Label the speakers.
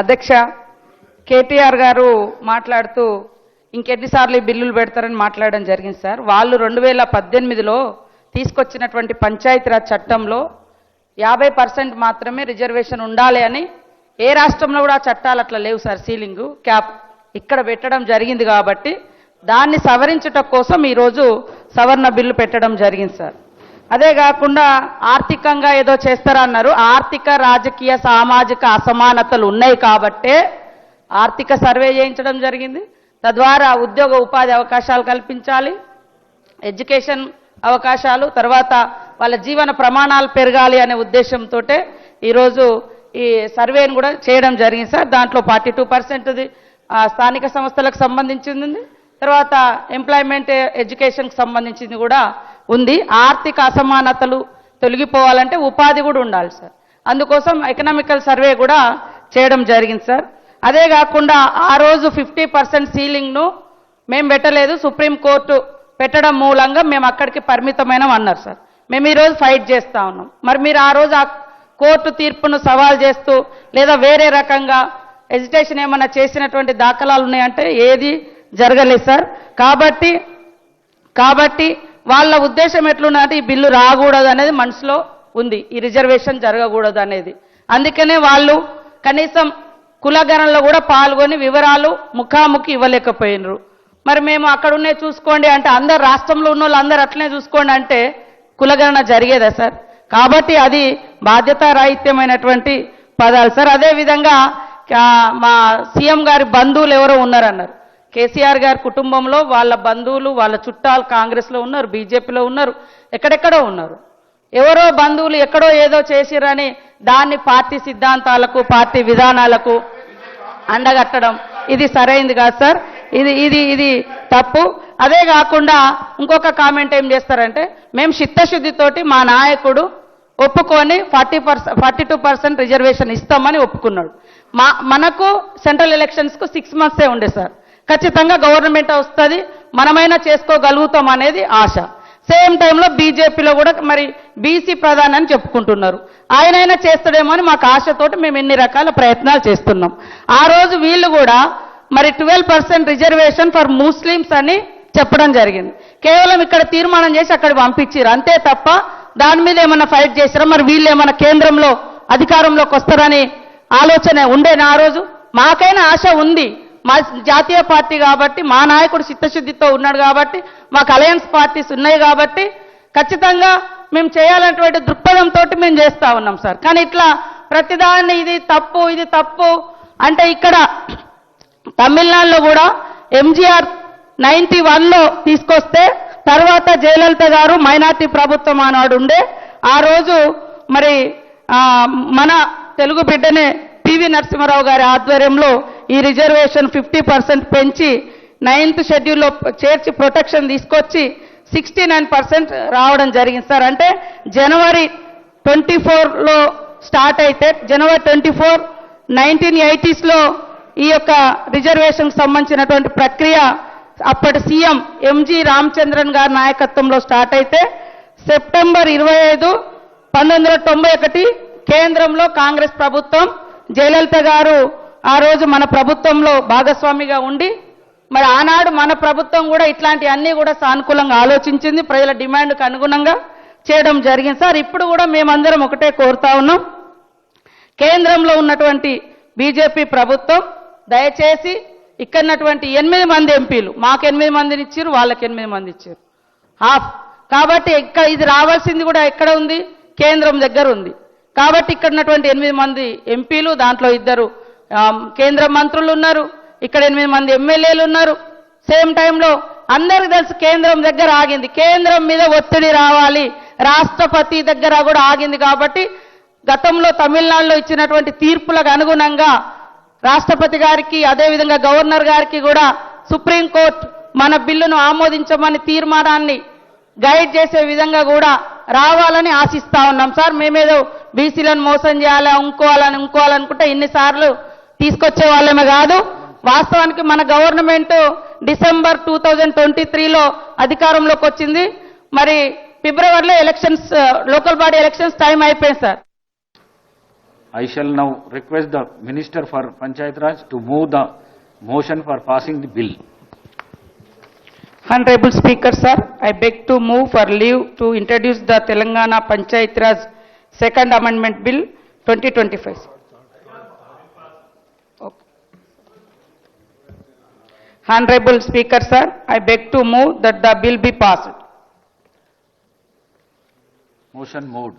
Speaker 1: అధ్యక్ష, కేటీఆర్ గారు మాట్లాడుతూ ఇంకెన్నిసార్లు ఈ బిల్లులు పెడతారని మాట్లాడడం జరిగింది సార్. వాళ్ళు 2018లో తీసుకొచ్చినటువంటి పంచాయతీరాజ్ చట్టంలో 50% మాత్రమే రిజర్వేషన్ ఉండాలి అని, ఏ రాష్ట్రంలో కూడా చట్టాలు అట్లా లేవు సార్. సీలింగు క్యాప్ ఇక్కడ పెట్టడం జరిగింది కాబట్టి దాన్ని సవరించటం కోసం ఈరోజు సవరణ బిల్లు పెట్టడం జరిగింది సార్. అదే కాకుండా ఆర్థికంగా ఏదో చేస్తారన్నారు. ఆర్థిక, రాజకీయ, సామాజిక అసమానతలు ఉన్నాయి కాబట్టే ఆర్థిక సర్వే చేయించడం జరిగింది. తద్వారా ఉద్యోగ ఉపాధి అవకాశాలు కల్పించాలి, ఎడ్యుకేషన్ అవకాశాలు, తర్వాత వాళ్ళ జీవన ప్రమాణాలు పెరగాలి అనే ఉద్దేశంతో ఈరోజు ఈ సర్వేను కూడా చేయడం జరిగింది సార్. దాంట్లో 42% స్థానిక సంస్థలకు సంబంధించింది, తర్వాత ఎంప్లాయ్మెంట్ ఎడ్యుకేషన్కి సంబంధించింది కూడా ఉంది. ఆర్థిక అసమానతలు తొలగిపోవాలంటే ఉపాధి కూడా ఉండాలి సార్. అందుకోసం ఎకనామికల్ సర్వే కూడా చేయడం జరిగింది సార్. అదే కాకుండా ఆ రోజు 50% సీలింగ్ను మేము పెట్టలేదు, సుప్రీంకోర్టు పెట్టడం మూలంగా మేము అక్కడికి పరిమితమైనాం అన్నారు సార్. మేము ఈరోజు ఫైట్ చేస్తూ ఉన్నాం. మరి మీరు ఆ రోజు ఆ కోర్టు తీర్పును సవాల్ చేస్తూ లేదా వేరే రకంగా ఎజిటేషన్ ఏమన్నా చేసినటువంటి దాఖలాలు ఉన్నాయంటే ఏది జరగలేదు సార్. కాబట్టి వాళ్ళ ఉద్దేశం ఎట్లున్నదంటే ఈ బిల్లు రాకూడదు అనేది మనసులో ఉంది, ఈ రిజర్వేషన్ జరగకూడదు అనేది. అందుకనే వాళ్ళు కనీసం కులగణనలో కూడా పాల్గొని వివరాలు ముఖాముఖి ఇవ్వలేకపోయినరు. మరి మేము అక్కడ ఉన్నే చూసుకోండి అంటే అందరు రాష్ట్రంలో ఉన్న వాళ్ళు అందరు అట్లనే చూసుకోండి అంటే కులగణన జరిగేదా సార్? కాబట్టి అది బాధ్యతారాహిత్యమైనటువంటి పదాలు సార్. అదేవిధంగా మా సీఎం గారి బంధువులు ఎవరో ఉన్నారన్నారు. కేసీఆర్ గారి కుటుంబంలో వాళ్ళ బంధువులు, వాళ్ళ చుట్టాలు కాంగ్రెస్లో ఉన్నారు, బీజేపీలో ఉన్నారు, ఎక్కడెక్కడో ఉన్నారు. ఎవరో బంధువులు ఎక్కడో ఏదో చేసిరని దాన్ని పార్టీ సిద్ధాంతాలకు, పార్టీ విధానాలకు అండగట్టడం ఇది సరైంది కాదు సార్. ఇది తప్పు. అదే కాకుండా ఇంకొక కామెంట్ ఏం చేస్తారంటే మేము చిత్తశుద్ధితోటి మా నాయకుడు ఒప్పుకొని 42% రిజర్వేషన్ ఇస్తామని ఒప్పుకున్నాడు. మనకు సెంట్రల్ ఎలక్షన్స్కు 6 months ఉండే సార్. ఖచ్చితంగా గవర్నమెంట్ వస్తుంది, మనమైనా చేసుకోగలుగుతాం అనేది ఆశ. సేమ్ టైంలో బీజేపీలో కూడా మరి బీసీ ప్రధాని అని చెప్పుకుంటున్నారు. ఆయనైనా చేస్తాడేమో అని మాకు ఆశతోటి మేము ఎన్ని రకాల ప్రయత్నాలు చేస్తున్నాం. ఆ రోజు వీళ్ళు కూడా మరి 12% రిజర్వేషన్ ఫర్ ముస్లిమ్స్ అని చెప్పడం జరిగింది. కేవలం ఇక్కడ తీర్మానం చేసి అక్కడ పంపించారు అంతే తప్ప దాని మీద ఏమన్నా ఫైట్ చేశారా? మరి వీళ్ళు ఏమన్నా కేంద్రంలో అధికారంలోకి వస్తారని ఆలోచన ఉండేనా ఆ రోజు? మాకైనా ఆశ ఉంది. మా జాతీయ పార్టీ కాబట్టి, మా నాయకుడు చిత్తశుద్ధితో ఉన్నాడు కాబట్టి, మాకు అలయన్స్ పార్టీస్ ఉన్నాయి కాబట్టి ఖచ్చితంగా మేము చేయాలన్నటువంటి దృక్పథంతో మేము చేస్తూ ఉన్నాం సార్. కానీ ఇట్లా ప్రతిదాన్ని ఇది తప్పు అంటే ఇక్కడ తమిళనాడులో కూడా ఎంజీఆర్ 91లో తీసుకొస్తే తర్వాత జయలలిత గారు మైనార్టీ ప్రభుత్వం ఆనాడు ఉండే ఆ రోజు మరి మన తెలుగు బిడ్డనే పివి నరసింహారావు గారి ఆధ్వర్యంలో ఈ రిజర్వేషన్ 50% పెంచి 9th షెడ్యూల్లో చేర్చి ప్రొటెక్షన్ తీసుకొచ్చి 69% రావడం జరిగింది సార్. అంటే జనవరి 24లో స్టార్ట్ అయితే జనవరి 24 1980sలో ఈ యొక్క రిజర్వేషన్కి సంబంధించినటువంటి ప్రక్రియ అప్పటి సీఎం ఎంజి రామచంద్రన్ గారి నాయకత్వంలో స్టార్ట్ అయితే సెప్టెంబర్ 25 1991 కేంద్రంలో కాంగ్రెస్ ప్రభుత్వం, జయలలిత గారు ఆ రోజు మన ప్రభుత్వంలో భాగస్వామిగా ఉండి మరి ఆనాడు మన ప్రభుత్వం కూడా ఇట్లాంటి అన్నీ కూడా సానుకూలంగా ఆలోచించింది, ప్రజల డిమాండ్కు అనుగుణంగా చేయడం జరిగింది సార్. ఇప్పుడు కూడా మేమందరం ఒకటే కోరుతా ఉన్నాం, కేంద్రంలో ఉన్నటువంటి బీజేపీ ప్రభుత్వం దయచేసి ఇక్కడన్నటువంటి 8 మంది ఎంపీలు, మాకు 8 మందిని ఇచ్చారు, వాళ్ళకి 8 మంది ఇచ్చారు, హాఫ్. కాబట్టి ఇక్కడ ఇది రావాల్సింది కూడా ఎక్కడ ఉంది? కేంద్రం దగ్గర ఉంది. కాబట్టి ఇక్కడ ఉన్నటువంటి 8 మంది ఎంపీలు, దాంట్లో 2 కేంద్ర మంత్రులు ఉన్నారు, ఇక్కడ 8 మంది ఎమ్మెల్యేలు ఉన్నారు. సేమ్ టైంలో అందరికీ తెలుసు కేంద్రం దగ్గర ఆగింది, కేంద్రం మీద ఒత్తిడి రావాలి, రాష్ట్రపతి దగ్గర కూడా ఆగింది. కాబట్టి గతంలో తమిళనాడులో ఇచ్చినటువంటి తీర్పులకు అనుగుణంగా రాష్ట్రపతి గారికి అదేవిధంగా గవర్నర్ గారికి కూడా సుప్రీంకోర్టు మన బిల్లును ఆమోదించమని తీర్మానాన్ని గైడ్ చేసే విధంగా కూడా రావాలని ఆశిస్తా ఉన్నాం సార్. మేమేదో బీసీలను మోసం చేయాలి, ఇంకోవాలనుకుంటే ఇన్నిసార్లు తీసుకొచ్చే వాళ్ళమే కాదు. వాస్తవానికి మన గవర్నమెంట్ డిసెంబర్ 2023లో అధికారంలోకి వచ్చింది. మరి ఫిబ్రవరిలో elections, local body elections time అయిపోయింది sir.
Speaker 2: I shall now request the Minister for Panchayat Raj to move the motion for passing the bill.
Speaker 1: Honorable Speaker, sir, I beg to move for leave to introduce the Telangana Panchayat Raj Second Amendment Bill 2025. Okay. Honorable Speaker, sir, I beg to move that the bill be passed.
Speaker 2: Motion moved.